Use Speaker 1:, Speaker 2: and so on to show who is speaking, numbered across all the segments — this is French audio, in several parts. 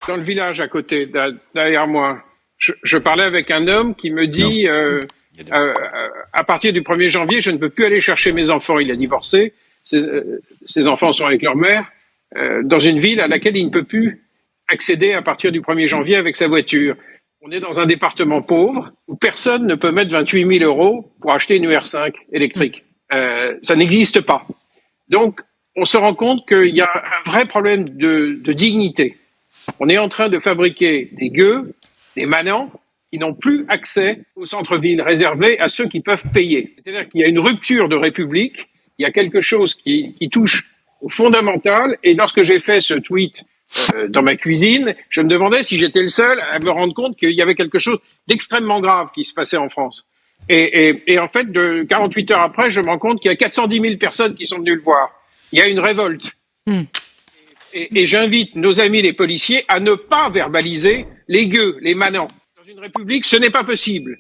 Speaker 1: Dans le village à côté, derrière moi, je parlais avec un homme qui me dit à partir du 1er janvier, je ne peux plus aller chercher mes enfants. Il a divorcé, ses enfants sont avec leur mère, dans une ville à laquelle il ne peut plus accéder à partir du 1er janvier avec sa voiture. On est dans un département pauvre où personne ne peut mettre 28 000 euros pour acheter une UR5 électrique. Ça n'existe pas. Donc, on se rend compte qu'il y a un vrai problème de dignité. On est en train de fabriquer des gueux, des manants, qui n'ont plus accès au centre-ville réservé à ceux qui peuvent payer. C'est-à-dire qu'il y a une rupture de République, il y a quelque chose qui touche au fondamental, et lorsque j'ai fait ce tweet dans ma cuisine, je me demandais si j'étais le seul à me rendre compte qu'il y avait quelque chose d'extrêmement grave qui se passait en France. Et en fait, 48 heures après, je me rends compte qu'il y a 410 000 personnes qui sont venues le voir. Il y a une révolte. Et j'invite nos amis les policiers à ne pas verbaliser les gueux, les manants. Dans une république, ce n'est pas possible.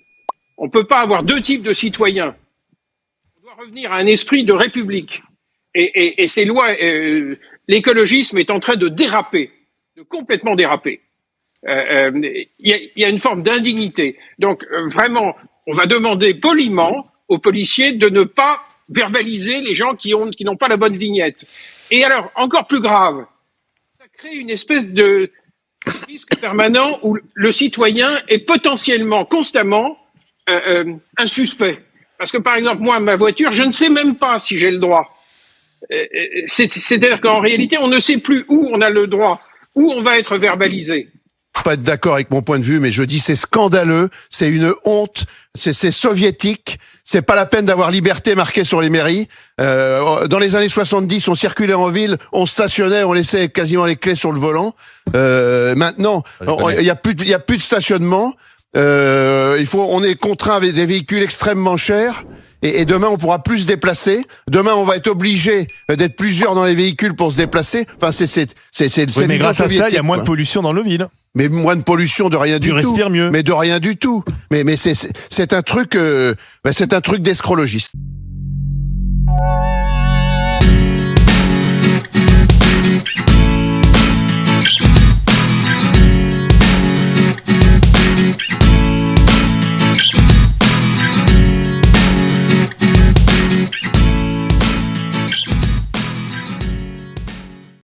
Speaker 1: On ne peut pas avoir deux types de citoyens. On doit revenir à un esprit de république. Et ces lois, l'écologisme est en train de déraper, de complètement déraper. Il y a une forme d'indignité. Donc vraiment, on va demander poliment aux policiers de ne pas verbaliser les gens qui n'ont pas la bonne vignette. Et alors, encore plus grave, ça crée une espèce de risque permanent où le citoyen est potentiellement, constamment, un suspect. Parce que par exemple, moi, ma voiture, je ne sais même pas si j'ai le droit. C'est-à-dire qu'en réalité, on ne sait plus où on a le droit, où on va être verbalisé.
Speaker 2: Pas être d'accord avec mon point de vue, mais je dis c'est scandaleux, c'est une honte, c'est soviétique, c'est pas la peine d'avoir liberté marquée sur les mairies. Dans les années 70, on circulait en ville, on stationnait, on laissait quasiment les clés sur le volant. Maintenant, il y a plus de stationnement. On est contraint avec des véhicules extrêmement chers. Et demain, on pourra plus se déplacer. Demain, on va être obligé d'être plusieurs dans les véhicules pour se déplacer. Enfin,
Speaker 3: mais grâce à ça, il y a moins de pollution dans nos villes.
Speaker 2: Mais moins de pollution de rien du tout.
Speaker 3: Tu respires mieux.
Speaker 2: Mais de rien du tout. Mais c'est un truc, c'est un truc d'escrologiste.